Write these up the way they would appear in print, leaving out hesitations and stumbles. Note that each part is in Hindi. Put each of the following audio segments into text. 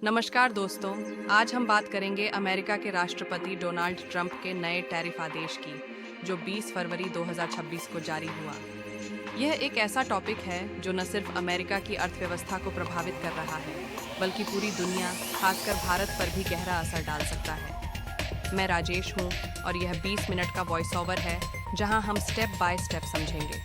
नमस्कार दोस्तों, आज हम बात करेंगे अमेरिका के राष्ट्रपति डोनाल्ड ट्रंप के नए टैरिफ आदेश की, जो 20 फरवरी 2026 को जारी हुआ। यह एक ऐसा टॉपिक है जो न सिर्फ अमेरिका की अर्थव्यवस्था को प्रभावित कर रहा है, बल्कि पूरी दुनिया, खासकर भारत पर भी गहरा असर डाल सकता है। मैं राजेश हूँ और यह 20 मिनट का वॉइस ओवर है, जहाँ हम स्टेप बाय स्टेप समझेंगे।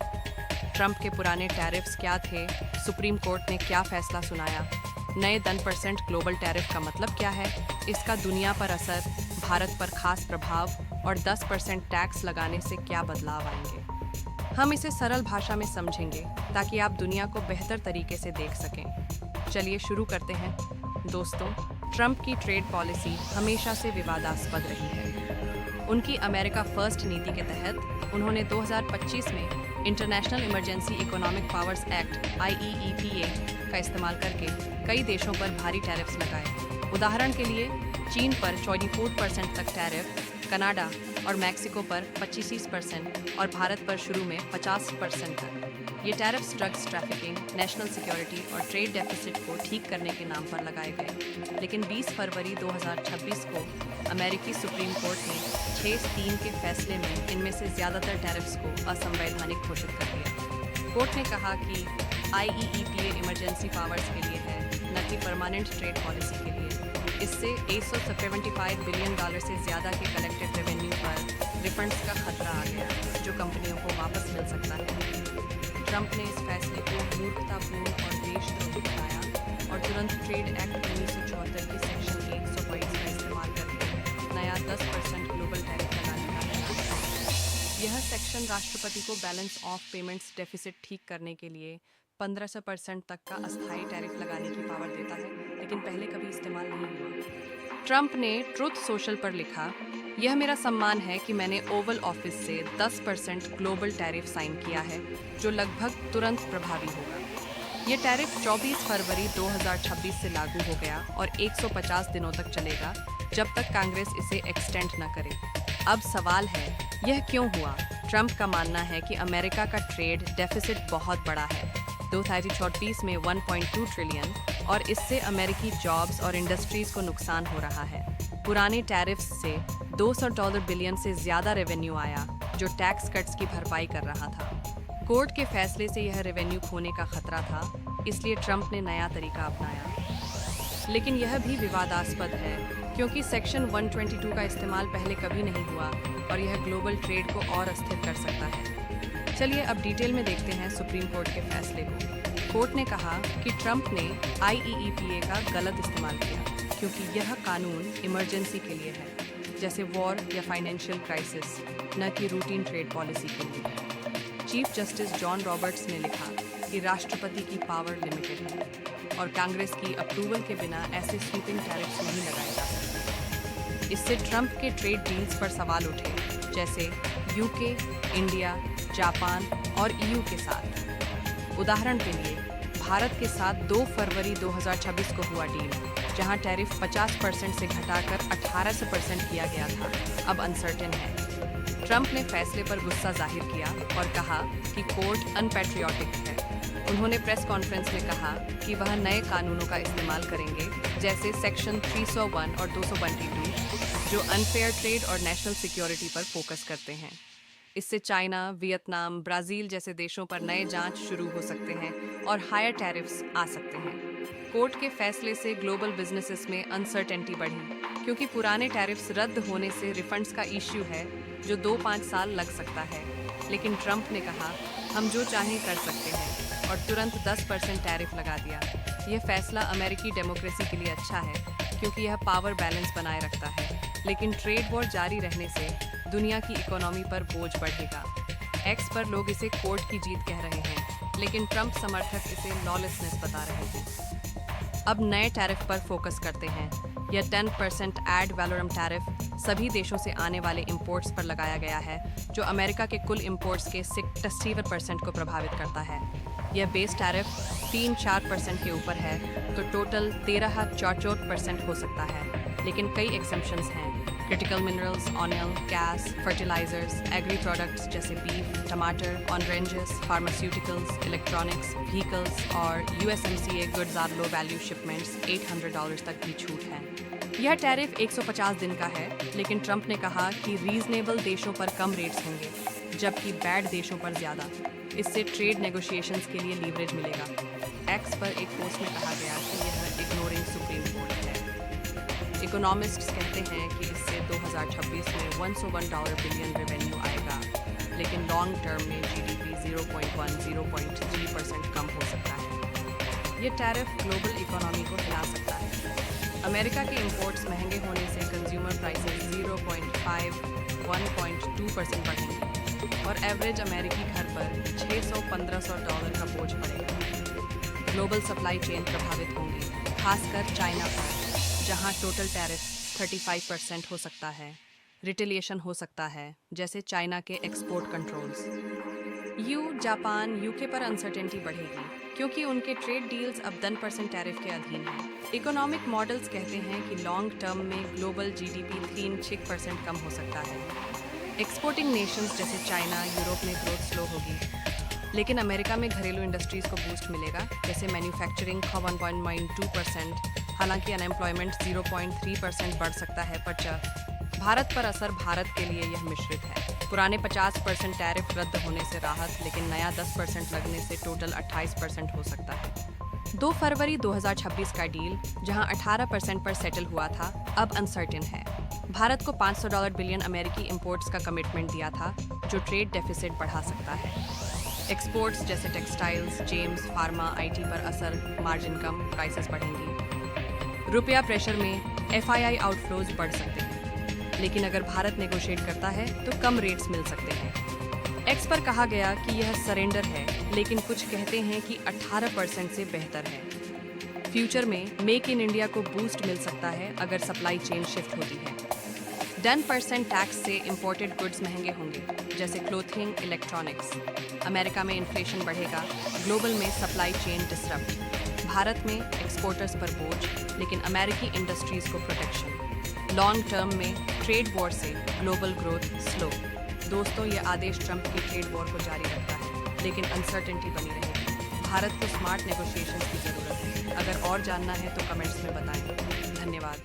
ट्रंप के पुराने टैरिफ्स क्या थे, सुप्रीम कोर्ट ने क्या फैसला सुनाया, नए 10% ग्लोबल टैरिफ का मतलब क्या है, इसका दुनिया पर असर, भारत पर खास प्रभाव और 10% टैक्स लगाने से क्या बदलाव आएंगे। हम इसे सरल भाषा में समझेंगे ताकि आप दुनिया को बेहतर तरीके से देख सकें। चलिए शुरू करते हैं। दोस्तों, ट्रंप की ट्रेड पॉलिसी हमेशा से विवादास्पद रही है। उनकी अमेरिका फर्स्ट नीति के तहत उन्होंने 2025 में international emergency economic powers act (IEEPA) का इस्तेमाल करके कई देशों पर भारी टैरिफ्स लगाए। उदाहरण के लिए चीन पर 24% तक टैरिफ, कनाडा और मैक्सिको पर 25% और भारत पर शुरू में 50% तक। ये tariffs drugs trafficking, national security और ट्रेड डेफिसिट को ठीक करने के नाम पर लगाए गए। लेकिन 20 फरवरी 2026 को अमेरिकी सुप्रीम कोर्ट ने 6-3 के फैसले में इनमें से ज़्यादातर टैरिफ्स को असंवैधानिक घोषित कर दिया। कोर्ट ने कहा कि IEEPA इमरजेंसी पावर्स के लिए है, न कि परमानेंट ट्रेड पॉलिसी के लिए। इससे $175 बिलियन से ज़्यादा के कलेक्टेड रेवेन्यू पर रिफंड्स का खतरा आ गया, जो कंपनियों को वापस मिल सकता है। ट्रंप ने इस फैसले को मूर्खतापूर्ण और देशद्रोही बताया और तुरंत ट्रेड एक्ट 1974 की सेक्शन 122 का इस्तेमाल करके नया 10% ग्लोबल टैरिफ लगाने का ऐलान किया। यह सेक्शन राष्ट्रपति को बैलेंस ऑफ पेमेंट्स डेफिसिट ठीक करने के लिए 1500% तक का अस्थायी टैरिफ लगाने की पावर देता है, लेकिन पहले कभी इस्तेमाल नहीं हुआ। ट्रंप ने ट्रुथ सोशल पर लिखा, यह मेरा सम्मान है कि मैंने ओवल ऑफिस से 10% ग्लोबल टैरिफ साइन किया है, जो लगभग तुरंत प्रभावी होगा। ये टैरिफ 24 फरवरी 2026 से लागू हो गया और 150 दिनों तक चलेगा, जब तक कांग्रेस इसे एक्सटेंड न करे। अब सवाल है, यह क्यों हुआ? ट्रंप का मानना है कि अमेरिका का ट्रेड डेफिसिट बहुत बड़ा है, 2034 में 1.2 ट्रिलियन, और इससे अमेरिकी जॉब्स और इंडस्ट्रीज को नुकसान हो रहा है। पुराने टैरिफ्स से $200 बिलियन से ज़्यादा रेवेन्यू आया, जो टैक्स कट्स की भरपाई कर रहा था। कोर्ट के फैसले से यह रेवेन्यू खोने का खतरा था, इसलिए ट्रंप ने नया तरीका अपनाया। लेकिन यह भी विवादास्पद है, क्योंकि सेक्शन 122 का इस्तेमाल पहले कभी नहीं हुआ और यह ग्लोबल ट्रेड को और अस्थिर कर सकता है। चलिए अब डिटेल में देखते हैं सुप्रीम कोर्ट के फैसले को। कोर्ट ने कहा कि ट्रंप ने IEEPA का गलत इस्तेमाल किया, क्योंकि यह कानून इमरजेंसी के लिए है, जैसे वॉर या फाइनेंशियल क्राइसिस, न कि रूटीन ट्रेड पॉलिसी के लिए। चीफ जस्टिस जॉन रॉबर्ट्स ने लिखा कि राष्ट्रपति की पावर लिमिटेड है और कांग्रेस की अप्रूवल के बिना ऐसे स्वीपिंग टैरिफ्स नहीं लगाए जा सकते। इससे ट्रंप के ट्रेड डील्स पर सवाल उठे, जैसे UK, इंडिया, जापान और EU के साथ। उदाहरण के लिए भारत के साथ 2 फरवरी 2026 को हुआ डील, जहां टैरिफ 50% से घटाकर 18% किया गया था, अब अनसर्टेन है। ट्रंप ने फैसले पर गुस्सा जाहिर किया और कहा कि कोर्ट अनपैट्रियोटिक है। उन्होंने प्रेस कॉन्फ्रेंस में कहा कि वह नए कानूनों का इस्तेमाल करेंगे, जैसे सेक्शन 301 और 222, जो अनफेयर ट्रेड और नेशनल सिक्योरिटी पर फोकस करते हैं। इससे चाइना, वियतनाम, ब्राज़ील जैसे देशों पर नए जांच शुरू हो सकते हैं और हायर टैरिफ्स आ सकते हैं। कोर्ट के फैसले से ग्लोबल बिजनेसेस में अनसर्टेनिटी बढ़ी, क्योंकि पुराने टैरिफ्स रद्द होने से रिफंड्स का इश्यू है, जो 2-5 साल लग सकता है। लेकिन ट्रंप ने कहा, हम जो चाहें कर सकते हैं, और तुरंत 10% टैरिफ लगा दिया। यह फैसला अमेरिकी डेमोक्रेसी के लिए अच्छा है, क्योंकि यह पावर बैलेंस बनाए रखता है। लेकिन ट्रेड वॉर जारी रहने से दुनिया की इकोनॉमी पर बोझ बढ़ेगा। एक्स पर लोग इसे कोर्ट की जीत कह रहे हैं, लेकिन ट्रंप समर्थक इसे लॉलेसनेस बता रहे हैं। अब नए टैरिफ पर फोकस करते हैं। यह 10% एड वैलोरम टैरिफ सभी देशों से आने वाले इंपोर्ट्स पर लगाया गया है, जो अमेरिका के कुल इंपोर्ट्स के 67% को प्रभावित करता है। यह बेस टैरिफ 3-4% के ऊपर है, तो टोटल 13-14% हो सकता है, लेकिन कई एक्सेप्शंस हैं। Critical minerals, oil, gas, fertilisers, agri products जैसे बीफ, टमाटर, ऑरेंजेस, फार्मास्यूटिकल्स, इलेक्ट्रॉनिक्स, व्हीकल्स और USMCA goods are low value shipments $800 तक की छूट है। यह टैरिफ 150 दिन का है, लेकिन ट्रंप ने कहा कि रीजनेबल देशों पर कम रेट्स होंगे, जबकि बैड देशों पर ज़्यादा। इससे ट्रेड नेगोशिएशंस के लिए लीवरेज मिलेगा। एक्स पर एक पोस्ट में कहा गया कि यह इग्नोरिंग सुप्रीम कोर्ट है। इकोनॉमिस्ट्स कहते हैं कि इससे 2026 में $101 बिलियन रेवेन्यू आएगा, लेकिन लॉन्ग टर्म में GDP 0.3% कम हो सकता है। ये टैरिफ ग्लोबल इकोनॉमी को हिला सकता है। अमेरिका के इंपोर्ट्स महंगे होने से कंज्यूमर प्राइसेस 1.2% बढ़ेंगे और एवरेज अमेरिकी घर पर $600-1500 का बोझ पड़ेगा। ग्लोबल सप्लाई चेन प्रभावित होंगी, खासकर चाइना पर, जहां टोटल टैरिफ 35% हो सकता है। रिटेलिएशन हो सकता है, जैसे चाइना के एक्सपोर्ट कंट्रोल्स। जापान, UK पर अनसर्टेनिटी बढ़ेगी क्योंकि उनके ट्रेड डील्स अब 10% टैरिफ के अधीन हैं। इकोनॉमिक मॉडल्स कहते हैं कि लॉन्ग टर्म में ग्लोबल GDP 3-6% कम हो सकता है। एक्सपोर्टिंग नेशंस जैसे चाइना, यूरोप में ग्रोथ स्लो होगी, लेकिन अमेरिका में घरेलू इंडस्ट्रीज को बूस्ट मिलेगा, जैसे मैन्युफैक्चरिंग का 1.2%। हालांकि अनएम्प्लॉयमेंट 0.3% बढ़ सकता है, पर भारत पर असर भारत के लिए यह मिश्रित है। पुराने 50% टैरिफ रद्द होने से राहत, लेकिन नया 10% लगने से टोटल 28% हो सकता है। 2 फरवरी 2026 का डील, जहां 18% पर सेटल हुआ था, अब अनसर्टेन है। भारत को $500 बिलियन अमेरिकी इंपोर्ट्स का कमिटमेंट दिया था, जो ट्रेड डेफिसिट बढ़ा सकता है। एक्सपोर्ट्स जैसे टेक्सटाइल्स, जेम्स, फार्मा, IT पर असर, मार्जिन कम, प्राइसेस बढ़ेंगी। रुपया प्रेशर में FII आउटफ्लोज बढ़ सकते हैं, लेकिन अगर भारत नेगोशिएट करता है तो कम रेट्स मिल सकते हैं। एक्स पर कहा गया कि यह सरेंडर है, लेकिन कुछ कहते हैं कि 18% से बेहतर है। फ्यूचर में मेक इन इंडिया को बूस्ट मिल सकता है अगर सप्लाई चेन शिफ्ट होती है। 10% टैक्स से इंपोर्टेड गुड्स महंगे होंगे, जैसे क्लोथिंग, इलेक्ट्रॉनिक्स। अमेरिका में इन्फ्लेशन बढ़ेगा, ग्लोबल में सप्लाई चेन डिसरप्ट। भारत में एक्सपोर्टर्स पर बोझ, लेकिन अमेरिकी इंडस्ट्रीज को प्रोटेक्शन। लॉन्ग टर्म में ट्रेड वॉर से ग्लोबल ग्रोथ स्लो। दोस्तों, ये आदेश ट्रंप की ट्रेड वॉर को जारी रखता है, लेकिन अनसर्टेनिटी बनी रहेगी। भारत को स्मार्ट नेगोशिएशंस की जरूरत है। अगर और जानना है तो कमेंट्स में बताएं। धन्यवाद।